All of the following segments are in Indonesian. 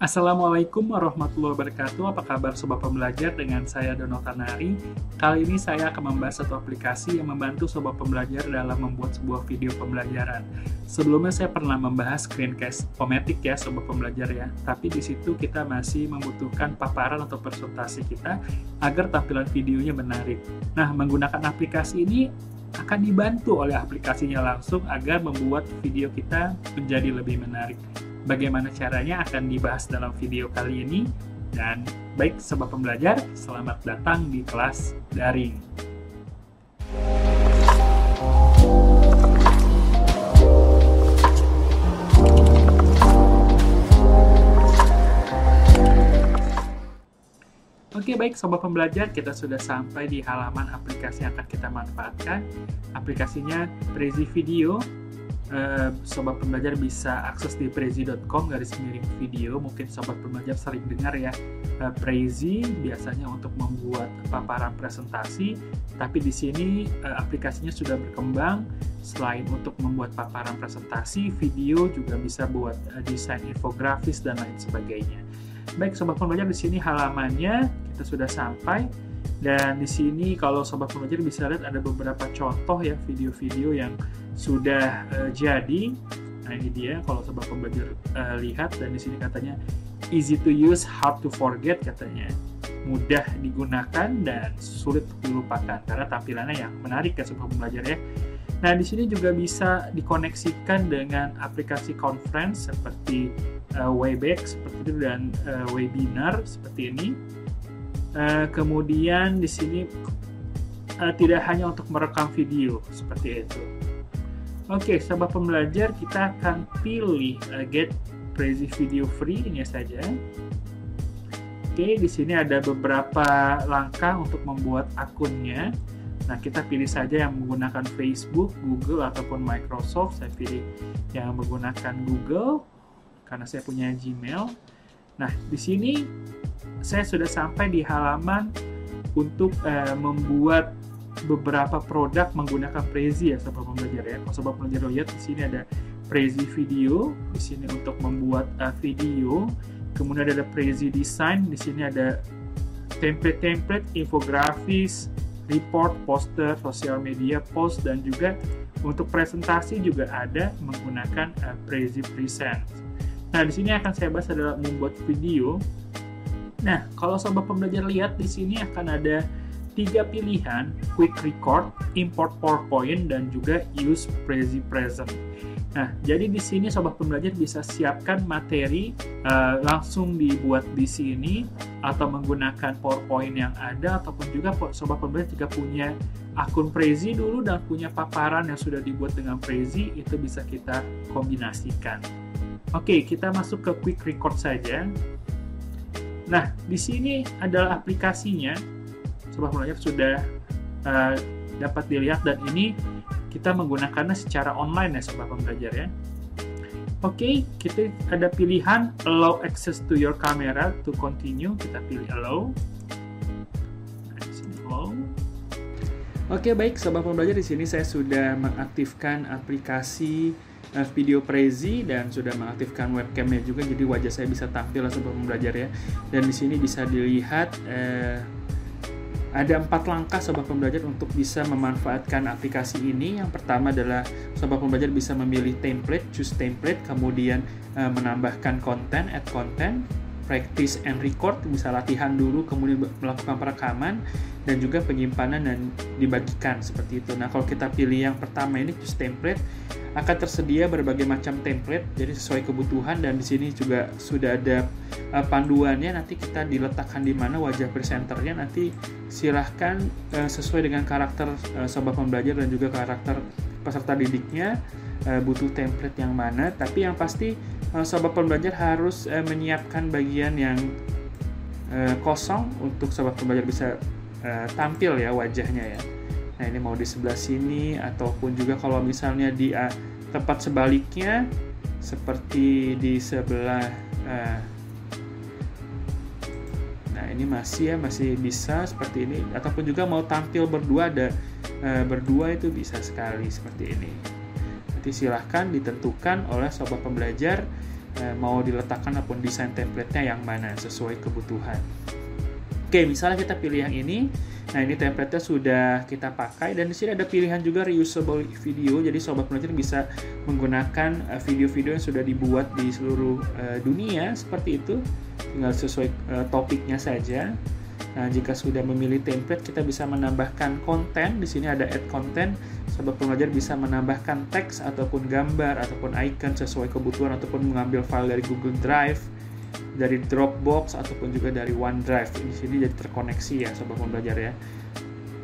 Assalamualaikum warahmatullahi wabarakatuh. Apa kabar Sobat Pembelajar? Dengan saya Dono Tanari. Kali ini saya akan membahas satu aplikasi yang membantu Sobat Pembelajar dalam membuat sebuah video pembelajaran. Sebelumnya saya pernah membahas screencast Pomatic ya Sobat Pembelajar ya. Tapi di situ kita masih membutuhkan paparan atau presentasi kita agar tampilan videonya menarik. Nah, menggunakan aplikasi ini akan dibantu oleh aplikasinya langsung agar membuat video kita menjadi lebih menarik. Bagaimana caranya akan dibahas dalam video kali ini. Dan baik Sobat Pembelajar, selamat datang di kelas daring. Oke, baik Sobat Pembelajar, kita sudah sampai di halaman aplikasi yang akan kita manfaatkan. Aplikasinya Prezi Video. Sobat Pembelajar bisa akses di prezi.com/video. Mungkin Sobat Pembelajar sering dengar ya, Prezi biasanya untuk membuat paparan presentasi, tapi di sini aplikasinya sudah berkembang. Selain untuk membuat paparan presentasi, video juga bisa buat desain infografis dan lain sebagainya. Baik Sobat Pembelajar, di sini halamannya kita sudah sampai. Dan di sini kalau Sobat Pembelajar bisa lihat ada beberapa contoh ya video-video yang sudah jadi. Nah ini dia kalau Sobat Pembelajar lihat, dan di sini katanya easy to use, hard to forget katanya. Mudah digunakan dan sulit dilupakan karena tampilannya yang menarik ya Sobat Pembelajar ya. Nah di sini juga bisa dikoneksikan dengan aplikasi conference seperti Webex seperti itu dan webinar seperti ini. Kemudian di sini tidak hanya untuk merekam video seperti itu. Oke, Sobat Pembelajar, kita akan pilih Get Prezi Video Free ini saja. Oke, di sini ada beberapa langkah untuk membuat akunnya. Nah, kita pilih saja yang menggunakan Facebook, Google ataupun Microsoft. Saya pilih yang menggunakan Google karena saya punya Gmail. Nah, di sini saya sudah sampai di halaman untuk membuat beberapa produk menggunakan Prezi ya Sobat Pembelajar ya. Kalau Sobat Pembelajar lihat di sini ada Prezi Video, di sini untuk membuat video. Kemudian ada Prezi Design, di sini ada template-template, infografis, report, poster, sosial media, post, dan juga untuk presentasi juga ada menggunakan Prezi Present. Nah, di sini akan saya bahas adalah membuat video. Nah, kalau Sobat Pembelajar lihat di sini akan ada 3 pilihan, Quick Record, Import PowerPoint, dan juga Use Prezi Present. Nah, jadi di sini Sobat Pembelajar bisa siapkan materi langsung dibuat di sini atau menggunakan PowerPoint yang ada, ataupun juga Sobat Pembelajar jika punya akun Prezi dulu dan punya paparan yang sudah dibuat dengan Prezi, itu bisa kita kombinasikan. Oke, kita masuk ke Quick Record saja. Nah, di sini adalah aplikasinya. Sobat Pembelajar sudah dapat dilihat, dan ini kita menggunakannya secara online ya Sobat Pembelajar ya. Oke, kita ada pilihan Allow access to your camera to continue. Kita pilih Allow. Nah, di sini Allow. Oke, baik Sobat Pembelajar, di sini saya sudah mengaktifkan aplikasi video Prezi dan sudah mengaktifkan webcamnya juga, jadi wajah saya bisa tampil Sobat Pembelajar ya. Dan di sini bisa dilihat ada 4 langkah Sobat Pembelajar untuk bisa memanfaatkan aplikasi ini. Yang pertama adalah Sobat Pembelajar bisa memilih template, choose template, kemudian menambahkan konten, add content, practice and record, bisa latihan dulu, kemudian melakukan perekaman, dan juga penyimpanan dan dibagikan seperti itu. Nah, kalau kita pilih yang pertama ini, choose template, akan tersedia berbagai macam template, jadi sesuai kebutuhan, dan di sini juga sudah ada panduannya. Nanti kita diletakkan di mana wajah presenternya, nanti silahkan sesuai dengan karakter Sobat Pembelajar dan juga karakter peserta didiknya butuh template yang mana. Tapi yang pasti Sobat Pembelajar harus menyiapkan bagian yang kosong untuk Sobat Pembelajar bisa tampil ya wajahnya ya. Nah, ini mau di sebelah sini, ataupun juga kalau misalnya di tempat sebaliknya seperti di sebelah nah ini masih bisa seperti ini, ataupun juga mau tampil berdua, ada berdua itu bisa sekali seperti ini. Nanti silahkan ditentukan oleh Sobat Pembelajar mau diletakkan ataupun desain template-nya yang mana sesuai kebutuhan. Oke, misalnya kita pilih yang ini. Nah, ini template-nya sudah kita pakai, dan di sini ada pilihan juga reusable video. Jadi sobat pembelajar bisa menggunakan video-video yang sudah dibuat di seluruh dunia seperti itu. Tinggal sesuai topiknya saja. Nah, jika sudah memilih template, kita bisa menambahkan konten. Di sini ada add content. Sobat pembelajar bisa menambahkan teks ataupun gambar ataupun icon sesuai kebutuhan, ataupun mengambil file dari Google Drive, dari Dropbox, ataupun juga dari OneDrive. Di sini jadi terkoneksi ya sobat pembelajar ya.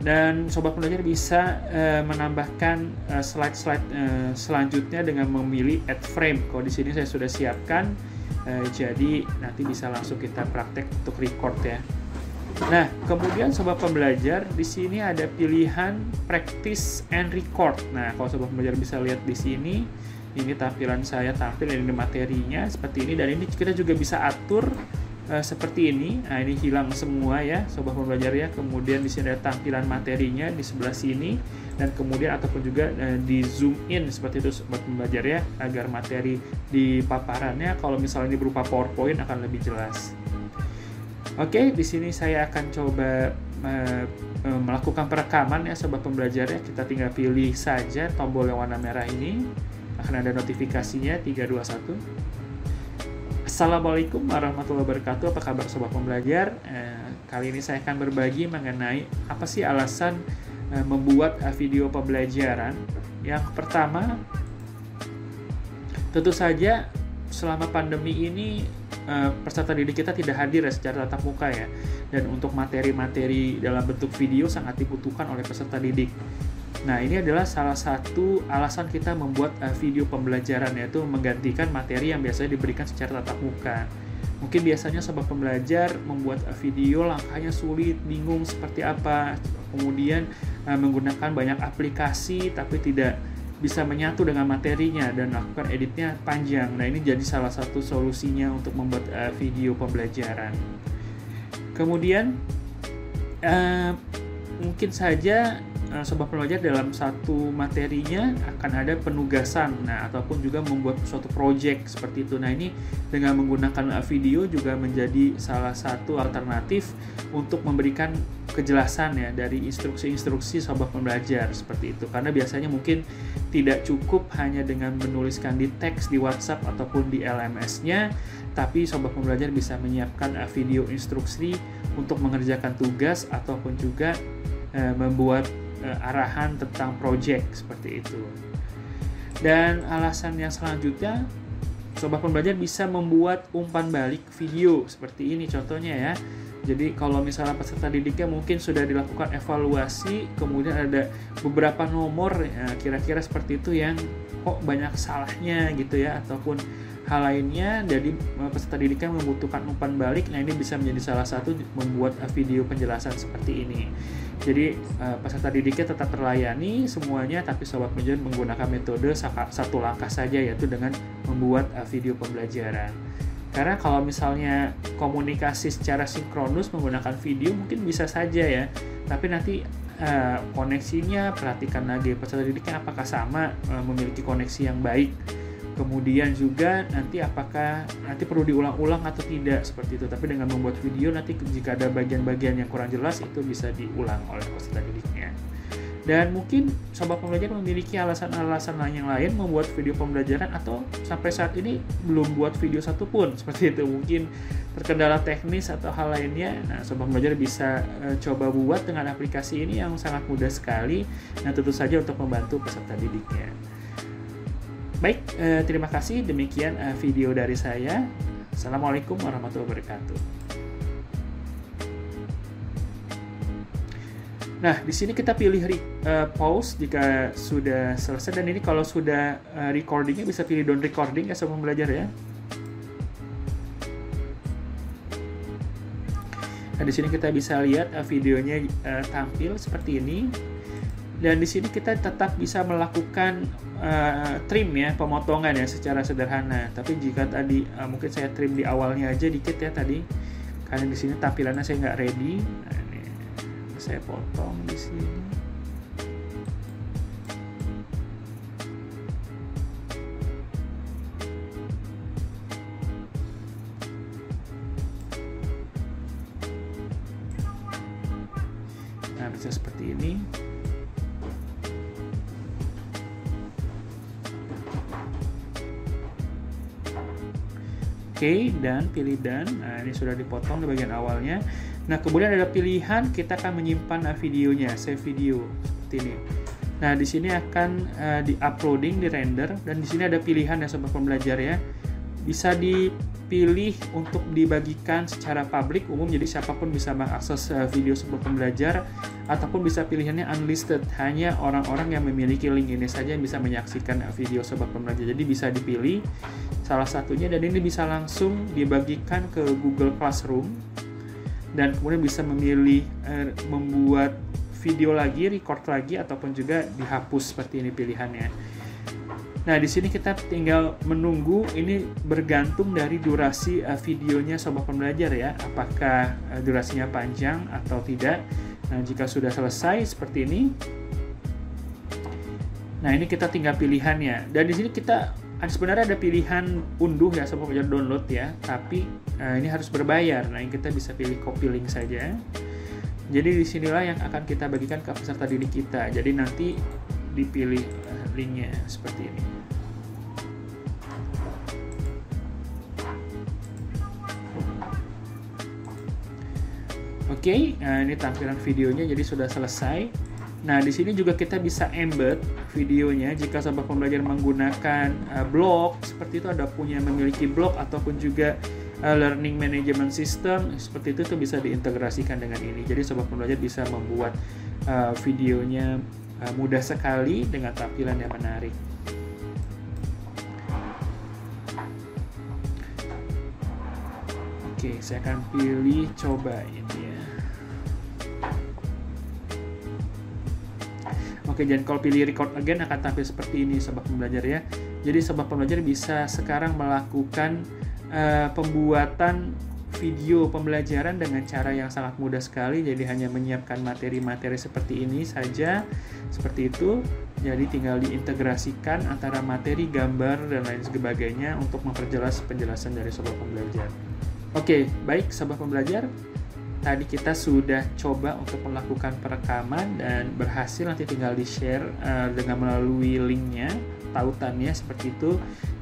Dan sobat pembelajar bisa menambahkan slide-slide selanjutnya dengan memilih add frame. Kalau di sini saya sudah siapkan, jadi nanti bisa langsung kita praktek untuk record ya. Nah, kemudian sobat pembelajar di sini ada pilihan practice and record. Nah, kalau sobat pembelajar bisa lihat di sini, ini tampilan saya tampil, ini materinya seperti ini, dan ini kita juga bisa atur seperti ini. Nah, ini hilang semua ya sobat pembelajar ya. Kemudian di sini ada tampilan materinya di sebelah sini, dan kemudian ataupun juga di zoom in seperti itu sobat pembelajar ya, agar materi di paparannya kalau misalnya ini berupa PowerPoint akan lebih jelas. Oke, di sini saya akan coba melakukan perekaman ya sobat pembelajar ya. Kita tinggal pilih saja tombol yang warna merah ini, akan ada notifikasinya 3, 2, 1. Assalamualaikum warahmatullahi wabarakatuh. Apa kabar sobat pembelajar? Kali ini saya akan berbagi mengenai apa sih alasan membuat video pembelajaran. Yang pertama, tentu saja selama pandemi ini peserta didik kita tidak hadir ya secara tatap muka ya, dan untuk materi-materi dalam bentuk video sangat dibutuhkan oleh peserta didik. Nah, ini adalah salah satu alasan kita membuat video pembelajaran, yaitu menggantikan materi yang biasanya diberikan secara tatap muka. Mungkin biasanya sobat pembelajar membuat video langkahnya sulit, bingung seperti apa, kemudian menggunakan banyak aplikasi tapi tidak bisa menyatu dengan materinya dan lakukan editnya panjang. Nah, ini jadi salah satu solusinya untuk membuat video pembelajaran. Kemudian mungkin saja sobat pembelajar dalam satu materinya akan ada penugasan, nah ataupun juga membuat suatu project seperti itu. Nah, ini dengan menggunakan video juga menjadi salah satu alternatif untuk memberikan kejelasan ya dari instruksi-instruksi sobat pembelajar seperti itu. Karena biasanya mungkin tidak cukup hanya dengan menuliskan di teks di WhatsApp ataupun di LMS-nya, tapi sobat pembelajar bisa menyiapkan video instruksi untuk mengerjakan tugas ataupun juga membuat arahan tentang project seperti itu. Dan alasan yang selanjutnya, sobat pembelajar bisa membuat umpan balik video seperti ini contohnya ya. Jadi kalau misalnya peserta didiknya mungkin sudah dilakukan evaluasi, kemudian ada beberapa nomor kira-kira seperti itu yang kok banyak salahnya gitu ya, ataupun hal lainnya, jadi peserta didiknya membutuhkan umpan balik. Nah, ini bisa menjadi salah satu membuat video penjelasan seperti ini. Jadi peserta didiknya tetap terlayani semuanya, tapi sobat pembelajar menggunakan metode satu langkah saja, yaitu dengan membuat video pembelajaran. Karena kalau misalnya komunikasi secara sinkronus menggunakan video mungkin bisa saja ya, tapi nanti koneksinya perhatikan lagi peserta didiknya apakah sama memiliki koneksi yang baik. Kemudian juga nanti apakah nanti perlu diulang-ulang atau tidak seperti itu. Tapi dengan membuat video nanti jika ada bagian-bagian yang kurang jelas itu bisa diulang oleh peserta didiknya. Dan mungkin sobat pembelajar memiliki alasan-alasan lain yang lain membuat video pembelajaran atau sampai saat ini belum buat video satupun seperti itu. Mungkin terkendala teknis atau hal lainnya. Nah, sobat pembelajar bisa coba buat dengan aplikasi ini yang sangat mudah sekali. Nah, tentu saja untuk membantu peserta didiknya. Baik, terima kasih. Demikian video dari saya. Assalamualaikum warahmatullahi wabarakatuh. Nah, di sini kita pilih pause jika sudah selesai, dan ini kalau sudah recordingnya bisa pilih don't recording ya sobat pembelajar ya. Nah, di sini kita bisa lihat videonya tampil seperti ini. Dan di sini kita tetap bisa melakukan trim ya, pemotongan ya secara sederhana. Tapi jika tadi mungkin saya trim di awalnya aja dikit ya tadi, karena di sini tampilannya saya nggak ready. Nah, ini saya potong di sini. bisa seperti ini. Oke, dan pilih dan. Nah, ini sudah dipotong di bagian awalnya. Nah, kemudian ada pilihan kita akan menyimpan videonya, save video seperti ini. Nah, di sini akan di-uploading, di-render, dan di sini ada pilihan ya sobat pembelajar ya. Bisa dipilih untuk dibagikan secara publik umum, jadi siapapun bisa mengakses video sobat pembelajar, ataupun bisa pilihannya unlisted, hanya orang-orang yang memiliki link ini saja yang bisa menyaksikan video sobat pembelajar. Jadi bisa dipilih salah satunya, dan ini bisa langsung dibagikan ke Google Classroom, dan kemudian bisa memilih membuat video lagi, record lagi, ataupun juga dihapus seperti ini pilihannya. Nah, di sini kita tinggal menunggu, ini bergantung dari durasi videonya sobat pembelajar ya, apakah durasinya panjang atau tidak. Nah, jika sudah selesai seperti ini, nah ini kita tinggal pilihannya, dan di sini kita sebenarnya ada pilihan unduh ya sobat pembelajar, download ya, tapi ini harus berbayar. Nah, yang kita bisa pilih copy link saja. Jadi disinilah yang akan kita bagikan ke peserta didik kita. Jadi nanti dipilih linknya seperti ini. Oke, nah ini tampilan videonya jadi sudah selesai. Nah, di sini juga kita bisa embed videonya jika sobat pembelajar menggunakan blog seperti itu, ada punya memiliki blog ataupun juga learning management system seperti itu tuh bisa diintegrasikan dengan ini. Jadi sobat pembelajar bisa membuat videonya mudah sekali dengan tampilan yang menarik. Oke, saya akan pilih coba ini ya. Oke, dan kalau pilih record again akan tampil seperti ini sobat pembelajar ya. Jadi sobat pembelajar bisa sekarang melakukan pembuatan video pembelajaran dengan cara yang sangat mudah sekali. Jadi hanya menyiapkan materi-materi seperti ini saja, seperti itu. Jadi tinggal diintegrasikan antara materi, gambar, dan lain sebagainya untuk memperjelas penjelasan dari sobat pembelajar. Oke, baik sobat pembelajar. Tadi kita sudah coba untuk melakukan perekaman dan berhasil, nanti tinggal di-share dengan melalui linknya, tautannya seperti itu.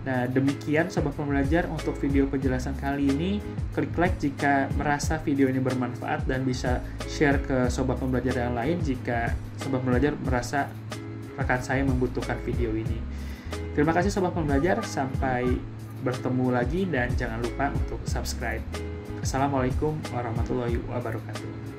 Nah, demikian sobat pembelajar untuk video penjelasan kali ini. Klik like jika merasa video ini bermanfaat dan bisa share ke sobat pembelajar yang lain jika sobat pembelajar merasa rekan saya membutuhkan video ini. Terima kasih sobat pembelajar, sampai bertemu lagi dan jangan lupa untuk subscribe. Assalamualaikum warahmatullahi wabarakatuh.